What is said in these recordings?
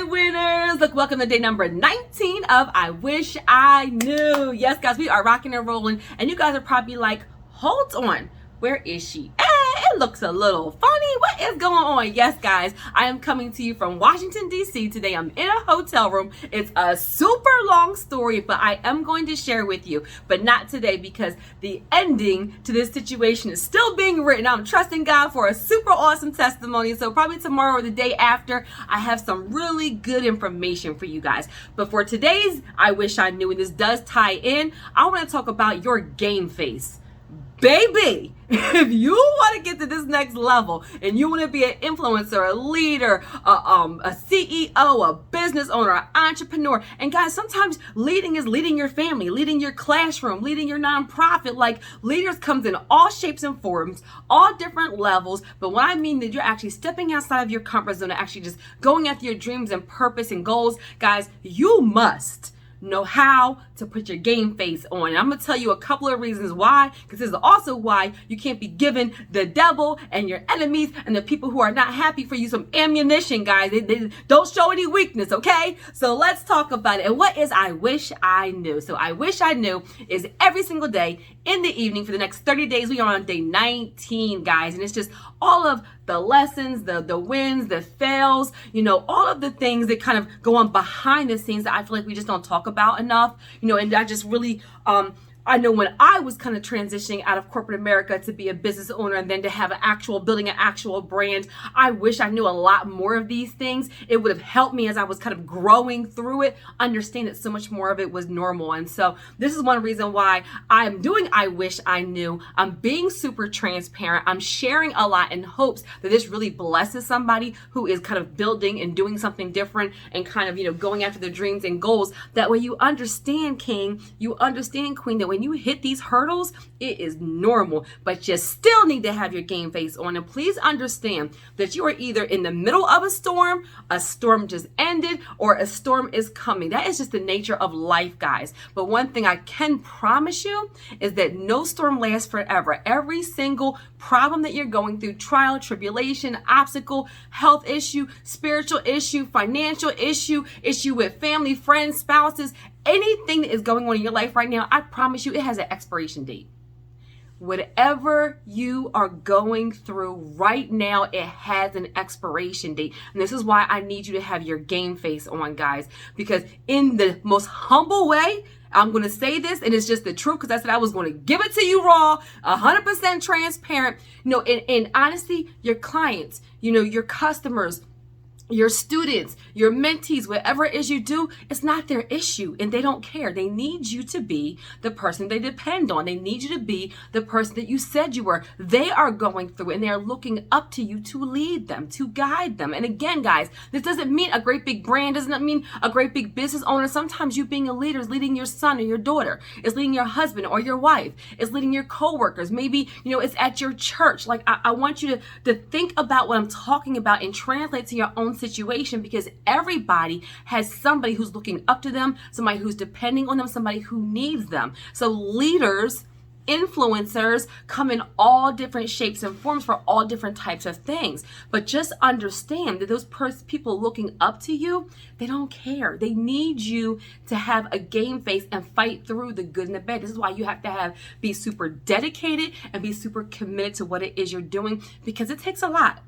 winners. Look, welcome to day number 19 of I Wish I Knew. Yes, guys, we are rocking and rolling. And you guys are probably like, hold on. Where is she? It looks a little funny. What is going on? Yes, guys, I am coming to you from Washington, D.C. Today. I'm in a hotel room. It's a super long story, but I am going to share with you. But not today, because the ending to this situation is still being written. I'm trusting God for a super awesome testimony. So probably tomorrow or the day after, I have some really good information for you guys. But for today's I Wish I Knew, and this does tie in, I want to talk about your game face. Baby, if you want to get to this next level and you want to be an influencer, a leader, a CEO, a business owner, an entrepreneur, and guys, sometimes leading is leading your family, leading your classroom, leading your nonprofit. Like, leaders comes in all shapes and forms, all different levels. But what I mean that you're actually stepping outside of your comfort zone and actually just going after your dreams and purpose and goals, guys, you must know how to put your game face on. And I'm gonna tell you a couple of reasons why, because this is also why you can't be giving the devil and your enemies and the people who are not happy for you some ammunition, guys. They don't show any weakness, okay? So let's talk about it. And what is I Wish I Knew? So I Wish I Knew is every single day in the evening for the next 30 days. We are on day 19, guys, and it's just all of the lessons, the wins, the fails, you know, all of the things that kind of go on behind the scenes that I feel like we just don't talk about enough, you know. And I just really, I know when I was kind of transitioning out of corporate America to be a business owner and then to have building an actual brand, I wish I knew a lot more of these things. It would have helped me as I was kind of growing through it, understand that so much more of it was normal. And so this is one reason why I'm doing I Wish I Knew. I'm being super transparent. I'm sharing a lot in hopes that this really blesses somebody who is kind of building and doing something different and kind of, you know, going after their dreams and goals. That way you understand, King, you understand, Queen, that when you hit these hurdles, it is normal, but you still need to have your game face on. And please understand that you are either in the middle of a storm just ended, or a storm is coming. That is just the nature of life, guys. But one thing I can promise you is that no storm lasts forever. Every single problem that you're going through, trial, tribulation, obstacle, health issue, spiritual issue, financial issue with family, friends, spouses, anything that is going on in your life right now, I promise you it has an expiration date. Whatever you are going through right now, it has an expiration date. And this is why I need you to have your game face on, guys, because in the most humble way, I'm going to say this, and it's just the truth, because I said I was going to give it to you raw, 100% transparent. You know, and honestly, your clients, you know, your customers, your students, your mentees, whatever it is you do, it's not their issue, and they don't care. They need you to be the person they depend on. They need you to be the person that you said you were. They are going through, and they are looking up to you to lead them, to guide them. And again, guys, this doesn't mean a great big brand, doesn't mean a great big business owner. Sometimes you being a leader is leading your son or your daughter, is leading your husband or your wife, is leading your coworkers. Maybe, you know, it's at your church. Like, I want you to think about what I'm talking about and translate to your own situation, because everybody has somebody who's looking up to them, somebody who's depending on them, somebody who needs them. So leaders, influencers come in all different shapes and forms for all different types of things. But just understand that those people looking up to you, they don't care. They need you to have a game face and fight through the good and the bad. This is why you have to be super dedicated and be super committed to what it is you're doing, because it takes a lot.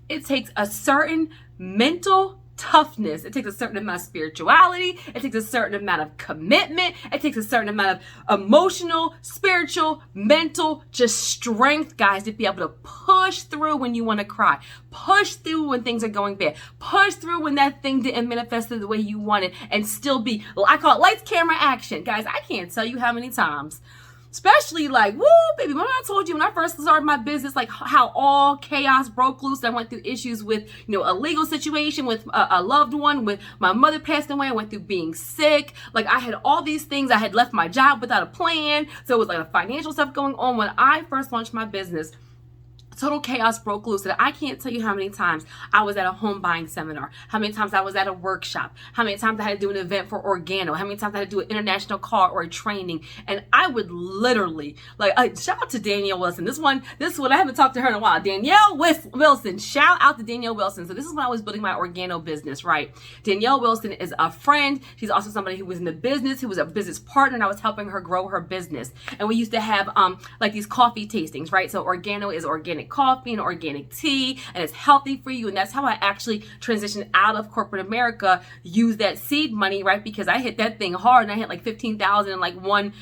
It takes a certain mental toughness. It takes a certain amount of spirituality. It takes a certain amount of commitment. It takes a certain amount of emotional, spiritual, mental, just strength, guys, to be able to push through when you want to cry, push through when things are going bad, push through when that thing didn't manifest the way you wanted, and still be, I call it lights, camera, action. Guys, I can't tell you how many times, especially like, woo, baby, remember I told you when I first started my business, like how all chaos broke loose. I went through issues with, you know, a legal situation with a loved one, with my mother passed away. I went through being sick. Like, I had all these things. I had left my job without a plan. So it was like a financial stuff going on when I first launched my business. total chaos broke loose. And I can't tell you how many times I was at a home buying seminar, how many times I was at a workshop, how many times I had to do an event for Organo, how many times I had to do an international call or a training. And I would literally, shout out to Danielle Wilson. This one, I haven't talked to her in a while. Danielle Wilson, shout out to Danielle Wilson. So this is when I was building my Organo business, right? Danielle Wilson is a friend. She's also somebody who was in the business, who was a business partner, and I was helping her grow her business. And we used to have these coffee tastings, right? So Organo is organic coffee and organic tea, and it's healthy for you. And that's how I actually transitioned out of corporate America, use that seed money, right? Because I hit that thing hard, and I hit like 15,000 in like one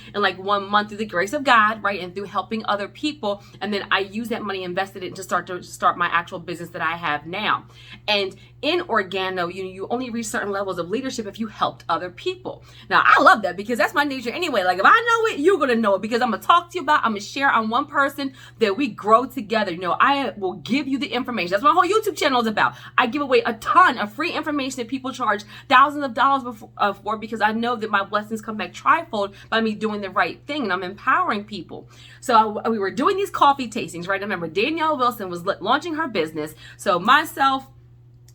month through the grace of God, right? And through helping other people. And then I used that money, invested it to start my actual business that I have now. And in Organo, you only reach certain levels of leadership if you helped other people. Now, I love that because that's my nature anyway. Like, if I know it, you're going to know it, because I'm going to talk to you about, I'm going to share on one person that we grow together. I will give you the information. That's what my whole YouTube channel is about. I give away a ton of free information that people charge thousands of dollars for, because I know that my blessings come back trifold by me doing the right thing, and I'm empowering people. So we were doing these coffee tastings, right? I remember Danielle Wilson was launching her business. So myself,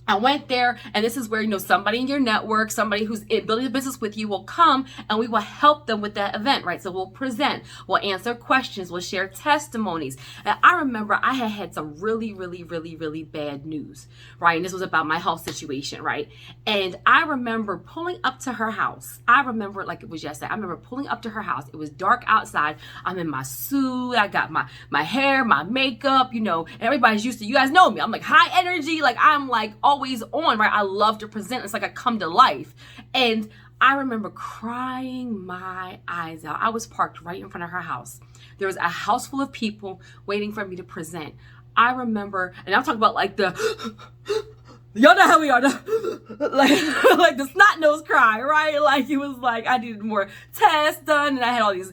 I went there, and this is where, somebody in your network, somebody who's building a business with you will come, and we will help them with that event, right? So we'll present, we'll answer questions, we'll share testimonies. And I remember I had some really, really, really, really bad news, right? And this was about my health situation, right? And I remember pulling up to her house. I remember it like it was yesterday. I remember pulling up to her house. It was dark outside. I'm in my suit. I got my hair, my makeup, and everybody's used to, you guys know me. I'm like high energy. Like, I'm like always on, right? I love to present. It's like I come to life. And I remember crying my eyes out. I was parked right in front of her house. There was a house full of people waiting for me to present. I remember, and I'm talking about like y'all know how we are, like the snot nose cry, right? Like, it was like I needed more tests done, and I had all these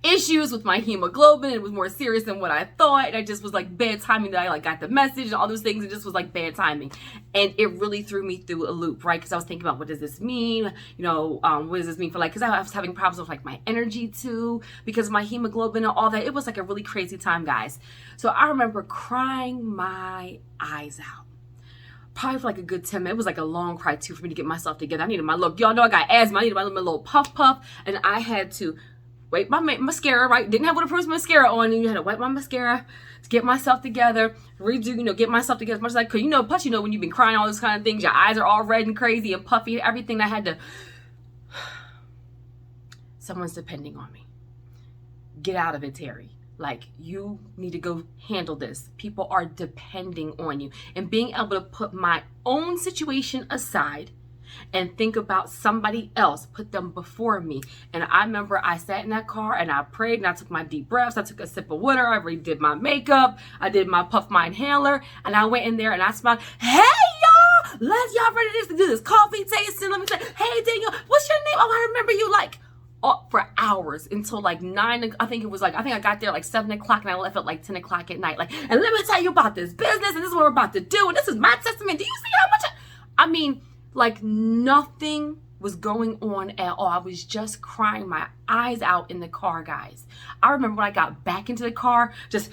issues with my hemoglobin. It was more serious than what I thought, and I just was like bad timing that I got the message and all those things. It just was like bad timing, and it really threw me through a loop, right? Because I was thinking about, what does this mean? What does this mean for because I was having problems with like my energy too, because of my hemoglobin and all that. It was like a really crazy time, guys. So I remember crying my eyes out. Probably for like a good 10 minutes. It was like a long cry too for me to get myself together. I needed my look. Y'all know I got asthma. I needed my little puff, and I had to wipe my mascara, right? Didn't have waterproof mascara on, and you had to wipe my mascara to get myself together, redo, get myself together as much as I could. Plus, when you've been crying, all those kind of things, your eyes are all red and crazy and puffy, everything. I had to, someone's depending on me. Get out of it, Terry. Like, you need to go handle this. People are depending on you. And being able to put my own situation aside and think about somebody else, put them before me. And I remember I sat in that car and I prayed, and I took my deep breaths. I took a sip of water. I redid my makeup. I did my puff, my inhaler, and I went in there and I smiled. Hey, y'all, y'all ready to do this coffee tasting? Let me say, hey, Daniel, what's your name? Oh, I remember you, for hours until like 9. I think I got there like 7 o'clock, and I left at like 10 o'clock at night. And let me tell you about this business, and this is what we're about to do, and this is my testament. Do you see how much? Nothing was going on at all. I was just crying my eyes out in the car, guys. I remember when I got back into the car, just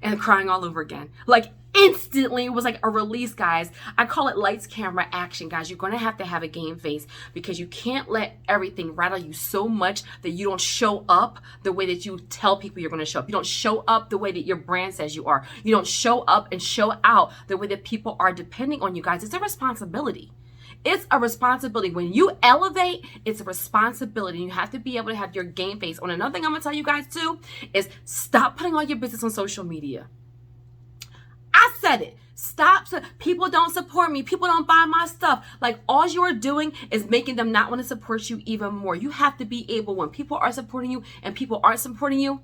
and crying all over again. Instantly, it was like a release, guys. I call it lights, camera, action, guys. You're going to have a game face, because you can't let everything rattle you so much that you don't show up the way that you tell people you're going to show up. You don't show up the way that your brand says you are. You don't show up and show out the way that people are depending on you, guys. It's a responsibility. It's a responsibility. When you elevate, it's a responsibility. You have to be able to have your game face on. Another thing I'm going to tell you guys too is stop putting all your business on social media. I said it. Stop. People don't support me. People don't buy my stuff. All you are doing is making them not want to support you even more. You have to be able, when people are supporting you and people aren't supporting you,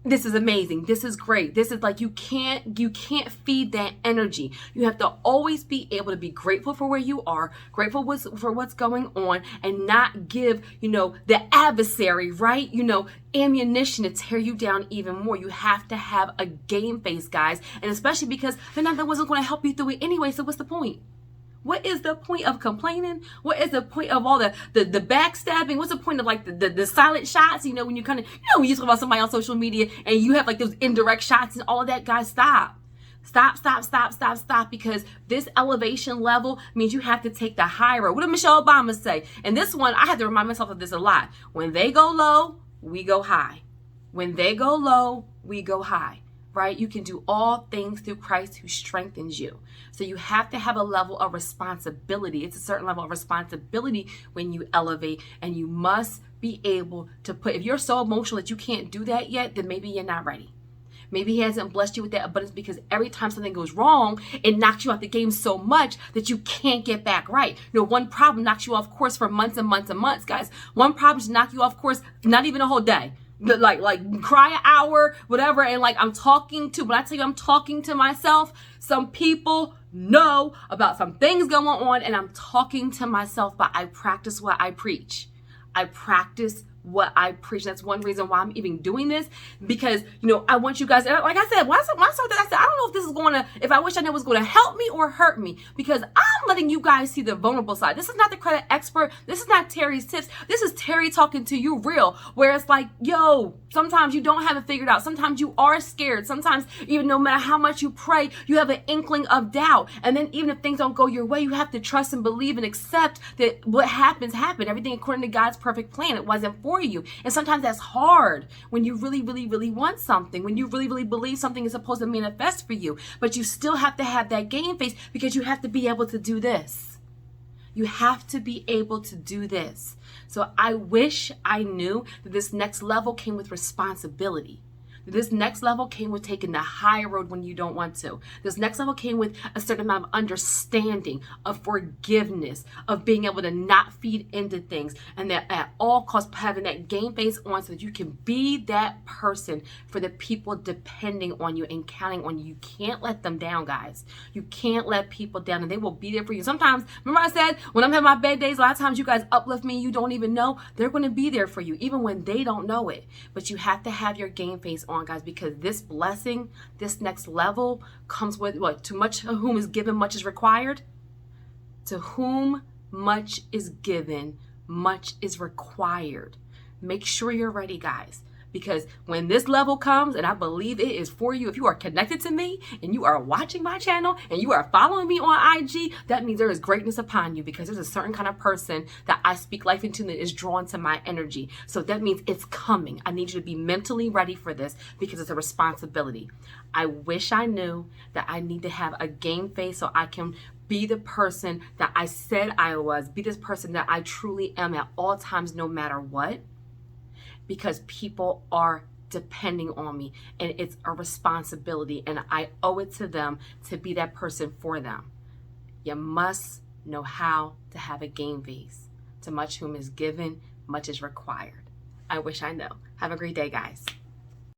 this is amazing. This is great. This is you can't feed that energy. You have to always be able to be grateful for where you are, grateful for what's going on, and not give, the adversary, right? Ammunition to tear you down even more. You have to have a game face, guys. And especially because then that wasn't going to help you through it anyway. So what's the point? What is the point of complaining? What is the point of all the backstabbing? What's the point of like the silent shots? You know, when you kind of, when you talk about somebody on social media and you have like those indirect shots and all of that, guys, stop. Stop, because this elevation level means you have to take the high road. What did Michelle Obama say? And this one, I had to remind myself of this a lot. When they go low, we go high. When they go low, we go high, right? You can do all things through Christ who strengthens you. So you have to have a level of responsibility. It's a certain level of responsibility when you elevate, and you must be able to put, if you're so emotional that you can't do that yet, then maybe you're not ready. Maybe he hasn't blessed you with that abundance because every time something goes wrong, it knocks you out the game so much that you can't get back right. One problem knocks you off course for months and months and months, guys. One problem should knock you off course, not even a whole day. Like cry an hour, whatever. And like when I tell you I'm talking to myself, some people know about some things going on, and I'm talking to myself, but I practice what I preach. I practice what I preach. That's one reason why I'm even doing this, because I want you guys, like I said, when I started that, I said, I don't know if this is if I wish I knew it was going to help me or hurt me, because I'm letting you guys see the vulnerable side. This is not the credit expert. This is not Terry's tips. This is Terry talking to you real, where it's like, sometimes you don't have it figured out. Sometimes you are scared. Sometimes even no matter how much you pray, you have an inkling of doubt. And then even if things don't go your way, you have to trust and believe and accept that what happens. Everything according to God's perfect plan. It wasn't for you. And sometimes that's hard when you really, really, really want something, when you really, really believe something is supposed to manifest for you. But you still have to have that game face, because you have to be able to do this. You have to be able to do this. So I wish I knew that this next level came with responsibility. This next level came with taking the high road when you don't want to. This next level came with a certain amount of understanding, of forgiveness, of being able to not feed into things, and that at all costs having that game face on so that you can be that person for the people depending on you and counting on you. You can't let them down, guys. You can't let people down, and they will be there for you. Sometimes, remember I said, when I'm having my bad days, a lot of times you guys uplift me, you don't even know. They're going to be there for you, even when they don't know it. But you have to have your game face on, guys, because this blessing, this next level comes with what? To much whom is given, much is required. To whom much is given, much is required. Make sure you're ready, guys, because when this level comes, and I believe it is for you, if you are connected to me and you are watching my channel and you are following me on IG, that means there is greatness upon you, because there's a certain kind of person that I speak life into that is drawn to my energy. So that means it's coming. I need you to be mentally ready for this, because it's a responsibility. I wish I knew that I need to have a game face so I can be the person that I said I was, be this person that I truly am at all times, no matter what. Because people are depending on me, and it's a responsibility, and I owe it to them to be that person for them. You must know how to have a game face. To much whom is given, much is required. I wish I know. Have a great day, guys.